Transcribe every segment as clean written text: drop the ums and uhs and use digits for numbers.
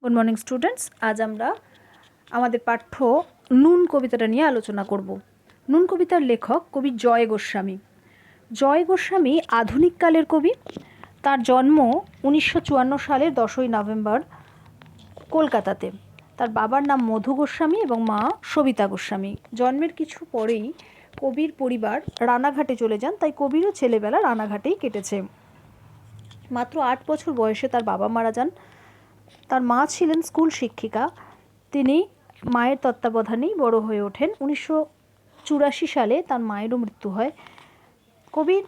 Good morning students. আজ আমরা আমাদের পাঠ্য নুন কবিতাটা নিয়ে আলোচনা করব। নুন কবিতার লেখক কবি জয় গোস্বামী। জয় গোস্বামী আধুনিক কালের কবি। তার জন্ম 1954 সালের 10ই নভেম্বর কলকাতাতে। তার বাবার নাম মধু গোস্বামী এবং মা সবিতা গোস্বামী। জন্মের কিছু পরেই কবির পরিবার রানাঘাটে চলে যান, তাই কবিরও ছেলেবেলা রানাঘাটেই কেটেছে। মাত্র 8 বছর বয়সে তার বাবা মারা যান। তার মা ছিলেন স্কুল শিক্ষিকা। তিনি মায়ের তত্ত্বাবধানেই বড় হয়ে ওঠেন। 1984 সালে তার মায়েরও মৃত্যু হয়। কবির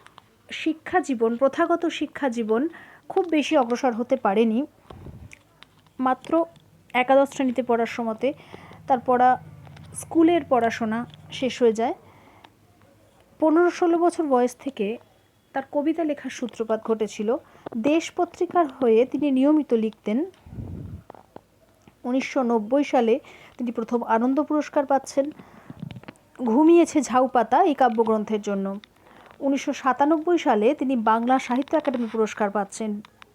শিক্ষা জীবন, প্রথাগত শিক্ষা জীবন খুব বেশি অগ্রসর হতে পারেনি। মাত্র একাদশ শ্রেণীতে পড়ার সময়তে তার স্কুলের পড়াশোনা শেষ হয়ে যায়। 15-16 বছর বয়স থেকে তার কবিতা লেখার সূত্রপাত ঘটেছিল। দেশ পত্রিকার হয়ে তিনি নিয়মিত লিখতেন। 1990 সালে তিনি প্রথম আনন্দ পুরস্কার পাচ্ছেন ঘুমিয়েছে ঝাউ পাতা এই কাব্যগ্রন্থের জন্য। 1997 সালে তিনি বাংলা সাহিত্য একাডেমি পুরস্কার পাচ্ছেন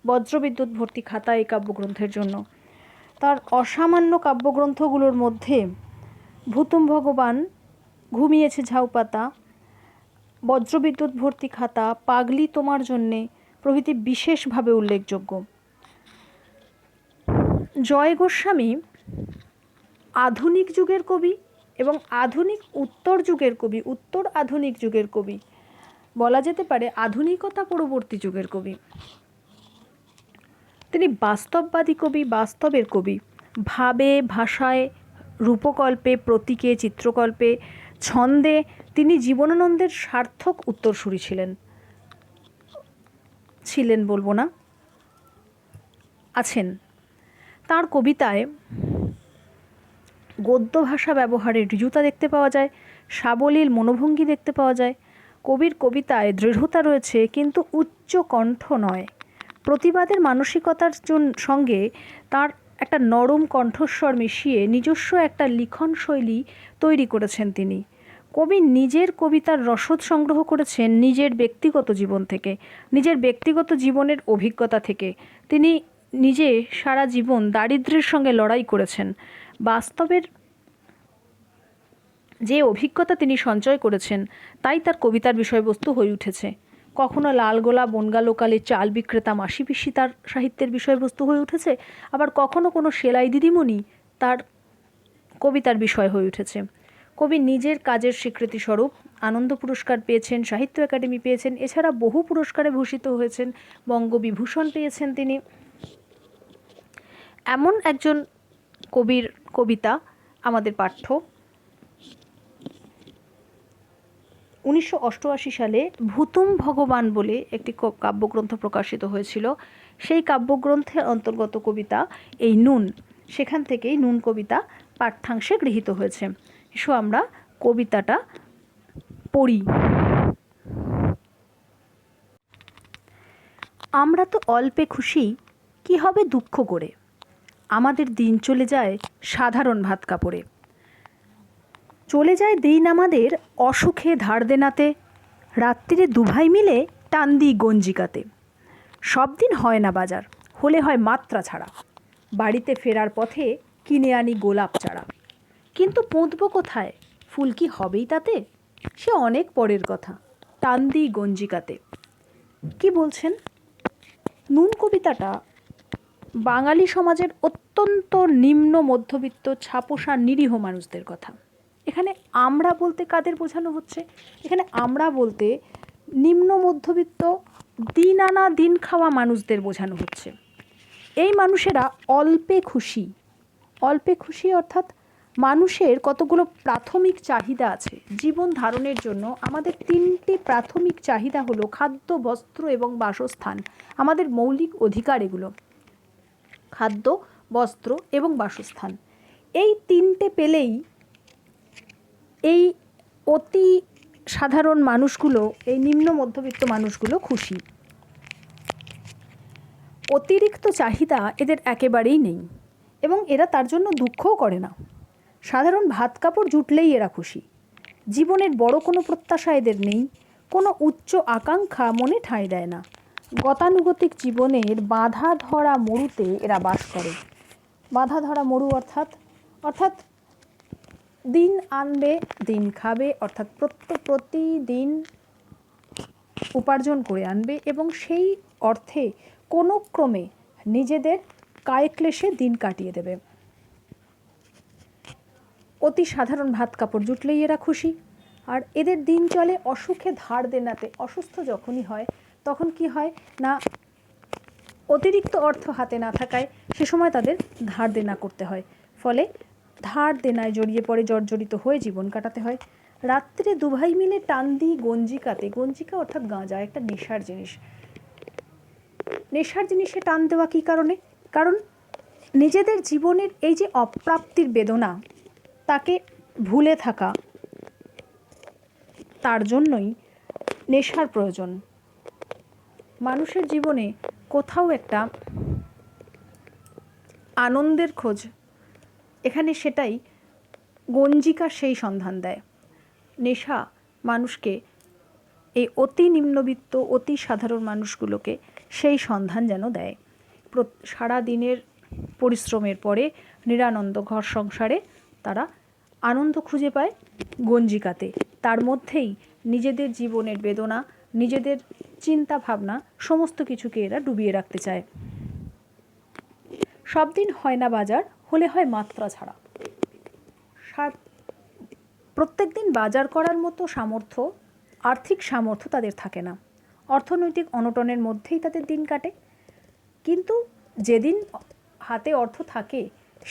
বজ্রবিদ্যুৎ ভর্তি খাতা এই কাব্যগ্রন্থের জন্য। তার অসামান্য কাব্যগ্রন্থগুলোর মধ্যে ভুতুম ভগবান, ঘুমিয়েছে ঝাউ পাতা, বজ্রবিদ্যুৎ ভর্তি খাতা, পাগলি তোমার জন্যে প্রভৃতি বিশেষভাবে উল্লেখযোগ্য। জয় গোস্বামী আধুনিক যুগের কবি এবং আধুনিক উত্তর যুগের কবি, উত্তর আধুনিক যুগের কবি, বলা যেতে পারে আধুনিকতা পরবর্তী যুগের কবি। তিনি বাস্তববাদী কবি, বাস্তবের কবি। ভাবে, ভাষায়, রূপকল্পে, প্রতীকে, চিত্রকল্পে, ছন্দে তিনি জীবনানন্দের সার্থক উত্তরসূরি ছিলেন বলবো না, আছেন। তার কবিতায় গদ্য ভাষা ব্যবহারের ঋজুতা দেখতে পাওয়া যায়, সাবলীল মনোভঙ্গি দেখতে পাওয়া যায়। কবির কবিতায় দৃঢ়তা রয়েছে, কিন্তু উচ্চ কণ্ঠ নয়। প্রতিবাদের মানসিকতার সঙ্গে তার একটা নরম কণ্ঠস্বর মিশিয়ে নিজস্ব একটা লিখন শৈলী তৈরি করেছেন তিনি। কবি নিজের কবিতার রসদ সংগ্রহ করেছেন নিজের ব্যক্তিগত জীবন থেকে, নিজের ব্যক্তিগত জীবনের অভিজ্ঞতা থেকে। তিনি নিজে সারা জীবন দারিদ্র্যের সঙ্গে লড়াই করেছেন। বাস্তবের যে অভিজ্ঞতা তিনি সঞ্চয় করেছেন তাই তার কবিতার বিষয়বস্তু হয়ে উঠেছে। কখনো লালগোলা বনগা লোকালে চাল বিক্রেতা মাসি পিসি তার সাহিত্যের বিষয়বস্তু হয়ে উঠেছে, আবার কখনো কোনো সেলাই দিদিমণি তার কবিতার বিষয় হয়ে উঠেছে। কবি নিজের কাজের স্বীকৃতিস্বরূপ আনন্দ পুরস্কার পেয়েছেন, সাহিত্য একাডেমি পেয়েছেন, এছাড়া বহু পুরস্কারে ভূষিত হয়েছেন, বঙ্গবিভূষণ পেয়েছেন তিনি। এমন একজন কবির কবিতা আমাদের পাঠ্য। 1988 সালে ভুতুম ভগবান বলে একটি কাব্যগ্রন্থ প্রকাশিত হয়েছিল। সেই কাব্যগ্রন্থের অন্তর্গত কবিতা এই নুন। সেখান থেকেই নুন কবিতা পাঠ্যাংশে গৃহীত হয়েছে। এসো আমরা কবিতাটা পড়ি। আমরা তো অল্পে খুশি, কি হবে দুঃখ করে। আমাদের দিন চলে যায় সাধারণ ভাত কাপড়ে। চলে যায় দিন আমাদের অসুখে ধার দেনাতে, রাত্রিরে দুভাই মিলে টান দিই গঞ্জিকাতে। সব দিন হয় না বাজার, হলে হয় মাত্রা ছাড়া। বাড়িতে ফেরার পথে কিনে আনি গোলাপ চারা। কিন্তু পুঁতব কোথায়, ফুল কি হবেই তাতে? সে অনেক পরের কথা, টান দিই গঞ্জিকাতে। কি বলছেন? নুন কবিতাটা বাঙালি সমাজের অত্যন্ত নিম্ন মধ্যবিত্ত ছাপোষা নিরীহ মানুষদের কথা। এখানে আমরা বলতে কাদের বোঝানো হচ্ছে? এখানে আমরা বলতে নিম্ন মধ্যবিত্ত দিন আনা দিন খাওয়া মানুষদের বোঝানো হচ্ছে। এই মানুষেরা অল্পে খুশি। অল্পে খুশি অর্থাৎ মানুষের কতগুলো প্রাথমিক চাহিদা আছে। জীবন ধারণের জন্য আমাদের 3টি প্রাথমিক চাহিদা হলো খাদ্য, বস্ত্র এবং বাসস্থান। আমাদের মৌলিক অধিকার এগুলো, খাদ্য, বস্ত্র এবং বাসস্থান। এই 3টে পেলেই এই অতি সাধারণ মানুষগুলো, এই নিম্ন মধ্যবিত্ত মানুষগুলো খুশি। অতিরিক্ত চাহিদা এদের একেবারেই নেই এবং এরা তার জন্য দুঃখও করে না। সাধারণ ভাত কাপড় জুটলেই এরা খুশি। জীবনের বড় কোনো প্রত্যাশা এদের নেই, কোনো উচ্চ আকাঙ্ক্ষা মনে ঠাঁই দেয় না। গতানুগতিক জীবনের বাঁধা ধরা মরুতে এরা বাস করে। বাঁধা ধরা মরু অর্থাৎ অর্থাৎ দিন আনবে দিন খাবে, অর্থাৎ প্রতিদিন উপার্জন করে আনবে এবং সেই অর্থে কোনো ক্রমে নিজেদের কায়ক্লেশে দিন কাটিয়ে দেবে। অতি সাধারণ ভাত কাপড় জুটলেই এরা খুশি। আর এদের দিন চলে অসুখে ধার দেনাতে। অসুস্থ যখনই হয় তখন কি হয় না, অতিরিক্ত অর্থ হাতে না থাকায় সে সময় তাদের ধার দেনা করতে হয়, ফলে ধার দেনায় জড়িয়ে পড়ে, জর্জরিত হয়ে জীবন কাটাতে হয়। রাত্রে দুভাই মিলে টান দিই গঞ্জিকাতে। গঞ্জিকা অর্থাৎ গাঁজা, একটা নেশার জিনিস। নেশার জিনিসে টান দেওয়া কী কারণে? কারণ নিজেদের জীবনের এই যে অপ্রাপ্তির বেদনা, তাকে ভুলে থাকা, তার জন্যই নেশার প্রয়োজন। মানুষের জীবনে কোথাও একটা আনন্দের খোঁজ, এখানে সেটাই গঞ্জিকা সেই সন্ধান দেয়। নেশা মানুষকে, এই অতি নিম্নবিত্ত অতি সাধারণ মানুষগুলোকে সেই সন্ধান যেন দেয়। সারা দিনের পরিশ্রমের পরে নিরানন্দ ঘর সংসারে তারা আনন্দ খুঁজে পায় গঞ্জিকাতে। তার মধ্যেই নিজেদের জীবনের বেদনা, নিজেদের চিন্তা ভাবনা সমস্ত কিছুকে এরা ডুবিয়ে রাখতে চায়। সব দিন হয় না বাজার, হলে হয় মাত্রা ছাড়া। প্রত্যেক দিন বাজার করার মতো সামর্থ্য, আর্থিক সামর্থ্য তাদের থাকে না। অর্থনৈতিক অনটনের মধ্যেই তাদের দিন কাটে। কিন্তু যেদিন হাতে অর্থ থাকে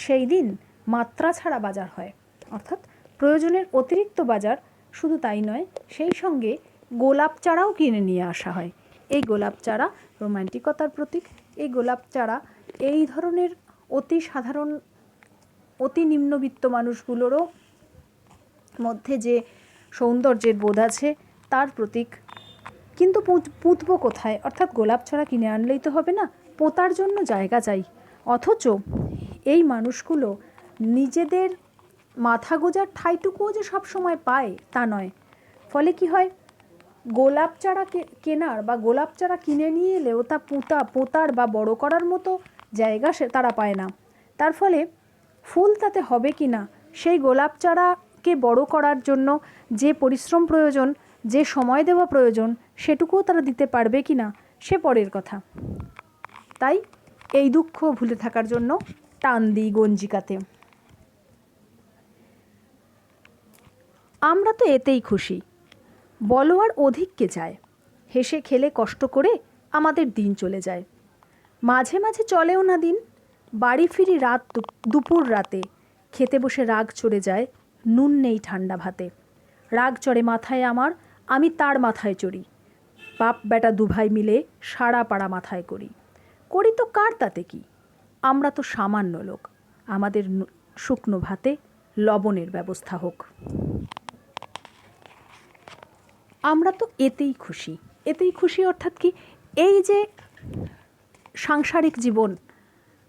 সেই দিন মাত্রা ছাড়া বাজার হয়, অর্থাৎ প্রয়োজনের অতিরিক্ত বাজার। শুধু তাই নয়, সেই সঙ্গে গোলাপ চারাও কিনে নিয়ে আসা হয়। এই গোলাপ চারা রোম্যান্টিকতার প্রতীক। এই গোলাপ চারা এই ধরনের অতি সাধারণ অতি নিম্নবিত্ত মানুষগুলোরও মধ্যে যে সৌন্দর্যের বোধ আছে তার প্রতীক। কিন্তু পুঁতব কোথায়? অর্থাৎ গোলাপ চারা কিনে আনলেই তো হবে না, পোঁতার জন্য জায়গা চাই। অথচ এই মানুষগুলো নিজেদের মাথা গোজার ঠাঁইটুকুও যে সব সময় পায় তা নয়। ফলে কি হয়, গোলাপ চারা কেনার বা গোলাপ চারা কিনে নিয়ে এলেও তা পোঁতার বা বড় করার মতো জায়গা সে তারা পায় না। তার ফলে ফুল তাতে হবে কি না, সেই গোলাপ চারাকে বড় করার জন্য যে পরিশ্রম প্রয়োজন, যে সময় দেওয়া প্রয়োজন, সেটুকুও তারা দিতে পারবে কি না সে পরের কথা। তাই এই দুঃখ ভুলে থাকার জন্য টান দিই গঞ্জিকাতে। আমরা তো এতেই খুশি, বলো আর অধিক কে চায়। হেসে খেলে কষ্ট করে আমাদের দিন চলে যায়। মাঝে মাঝে চলেও না দিন, বাড়ি ফিরি দুপুর রাতে। খেতে বসে রাগ চড়ে যায়, নুন নেই ঠান্ডা ভাতে। রাগ চড়ে মাথায় আমার, আমি তার মাথায় চড়ি। বাপ বেটা দুভাই মিলে সারা পাড়া মাথায় করি। করি তো কার তাতে কি, আমরা তো সামান্য লোক। আমাদের শুকনো ভাতে লবণের ব্যবস্থা হোক। আমরা তো এতেই খুশি। এতেই খুশি অর্থাৎ কি, এই যে সাংসারিক জীবন,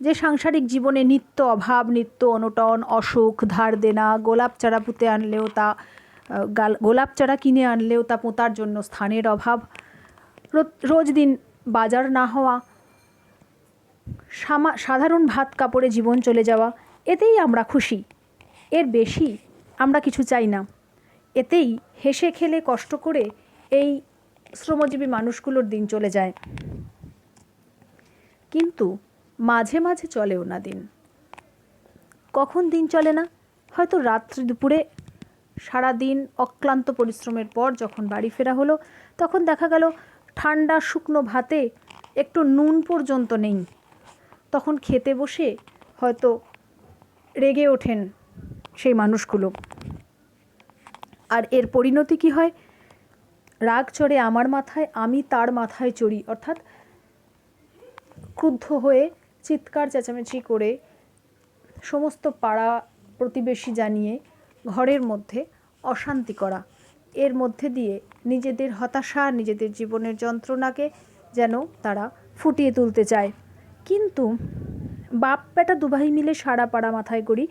যে সাংসারিক জীবনে নিত্য অভাব, নিত্য অনটন, অসুখ, ধার দেনা, গোলাপ চারা পুঁতে আনলেও তা গোলাপ চারা কিনে আনলেও তা পোঁতার জন্য স্থানের অভাব, রোজ দিন বাজার না হওয়া, সাধারণ ভাত কাপড়ে জীবন চলে যাওয়া, এতেই আমরা খুশি। এর বেশি আমরা কিছু চাই না। এতেই হেসে খেলে কষ্ট করে এই শ্রমজীবী মানুষগুলোর দিন চলে যায়। কিন্তু মাঝে মাঝে চলেও না দিন। কখন দিন চলে না? হয়তো রাত্রি দুপুরে সারা দিন অক্লান্ত পরিশ্রমের পর যখন বাড়ি ফেরা হলো, তখন দেখা গেল ঠান্ডা শুকনো ভাতে একটু নুন পর্যন্ত নেই। তখন খেতে বসে হয়তো রেগে ওঠেন সেই মানুষগুলো। আর এর পরিণতি কি হয়? রাগ চড়ে আমার মাথায়, আমি তার মাথায় চড়ি। অর্থাৎ ক্রুদ্ধ হয়ে চিৎকার চেঁচামেচি করে সমস্ত পাড়া প্রতিবেশী জানিয়ে ঘরের মধ্যে অশান্তি করা। এর মধ্যে দিয়ে নিজেদের হতাশা, নিজেদের জীবনের যন্ত্রণাকে যেন তারা ফুটিয়ে তুলতে চায়। কিন্তু বাপ বেটা দুভাই মিলে সারা পাড়া মাথায় করি।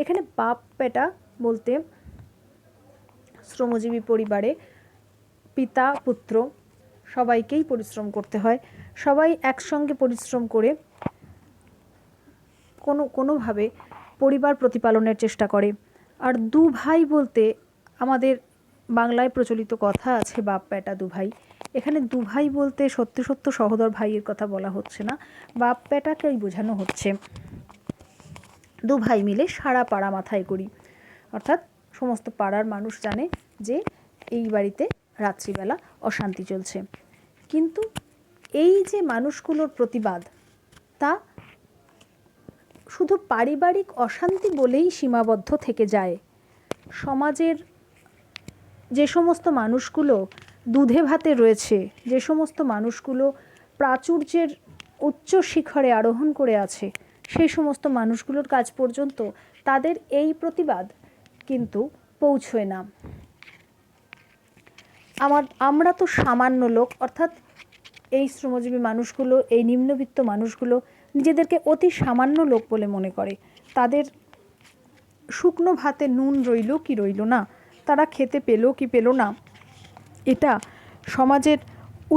এখানে বাপ বেটা বলতে শ্রমজীবী পরিবারে পিতা পুত্র সবাইকেই পরিশ্রম করতে হয়। সবাই একসঙ্গে পরিশ্রম করে কোনোভাবে পরিবার প্রতিপালনের চেষ্টা করে। আর দু ভাই বলতে আমাদের বাংলায় প্রচলিত কথা আছে বাপ বেটা দু ভাই। এখানে দু ভাই বলতে সত্য সত্য সহোদর ভাইয়ের কথা বলা হচ্ছে না, বাপ বেটাকেই বোঝানো হচ্ছে। দু ভাই মিলে সারা পাড়া মাথায় করি, অর্থাৎ সমস্ত পাড়ার মানুষ জানে যে এই বাড়িতে রাত্রিবেলা অশান্তি চলছে। কিন্তু এই যে মানুষগুলোর প্রতিবাদ, তা শুধু পারিবারিক অশান্তি বলেই সীমাবদ্ধ থেকে যায়। সমাজের যে সমস্ত মানুষগুলো দুধে ভাতে রয়েছে, যে সমস্ত মানুষগুলো প্রাচুর্যের উচ্চ শিখরে আরোহণ করে আছে, সেই সমস্ত মানুষগুলোর কাছ পর্যন্ত তাদের এই প্রতিবাদ কিন্তু পৌঁছয় না। আমরা তো সামান্য লোক, অর্থাৎ এই শ্রমজীবী মানুষগুলো, এই নিম্নবিত্ত মানুষগুলো নিজেদেরকে অতি সামান্য লোক বলে মনে করে। তাদের শুকনো ভাতে নুন রইল কি রইল না, তারা খেতে পেল কি পেল না, এটা সমাজের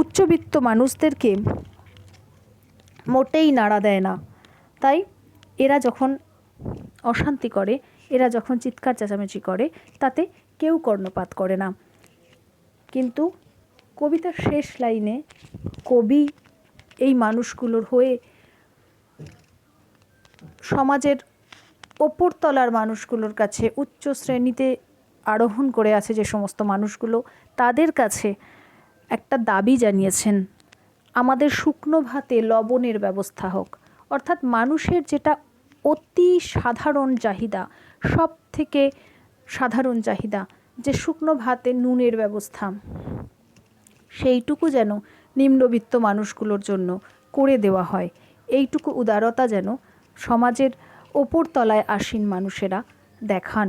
উচ্চবিত্ত মানুষদেরকে মোটেই নাড়া দেয় না। তাই এরা যখন অশান্তি করে, এরা যখন চিৎকার চেঁচামেচি করে, তাতে কেউ কর্ণপাত করে না। কিন্তু কবিতার শেষ লাইনে কবি এই মানুষগুলোর হয়ে সমাজের ওপরতলার মানুষগুলোর কাছে, উচ্চ শ্রেণীতে আরোহণ করে আছে যে সমস্ত মানুষগুলো, তাদের কাছে একটা দাবি জানিয়েছেন, আমাদের শুকনো ভাতে লবণের ব্যবস্থা হোক। অর্থাৎ মানুষের যেটা অতি সাধারণ চাহিদা, সব থেকে সাধারণ চাহিদা, যে শুকনো ভাতে নুনের ব্যবস্থা, সেইটুকু যেন নিম্নবিত্ত মানুষগুলোর জন্য করে দেওয়া হয়। এইটুকু উদারতা যেন সমাজের ওপর তলায় আসীন মানুষেরা দেখান।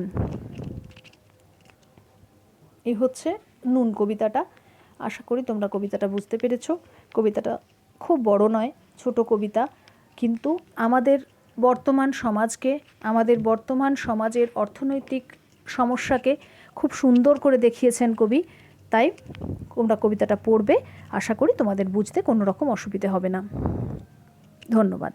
এই হচ্ছে নুন কবিতাটা। আশা করি তোমরা কবিতাটা বুঝতে পেরেছো। কবিতাটা খুব বড় নয়, ছোট কবিতা, কিন্তু আমাদের বর্তমান সমাজকে, আমাদের বর্তমান সমাজের অর্থনৈতিক সমস্যাকে খুব সুন্দর করে দেখিয়েছেন কবি। তাই তোমরা কবিতাটা পড়বে, আশা করি তোমাদের বুঝতে কোনো রকম অসুবিধে হবে না। ধন্যবাদ।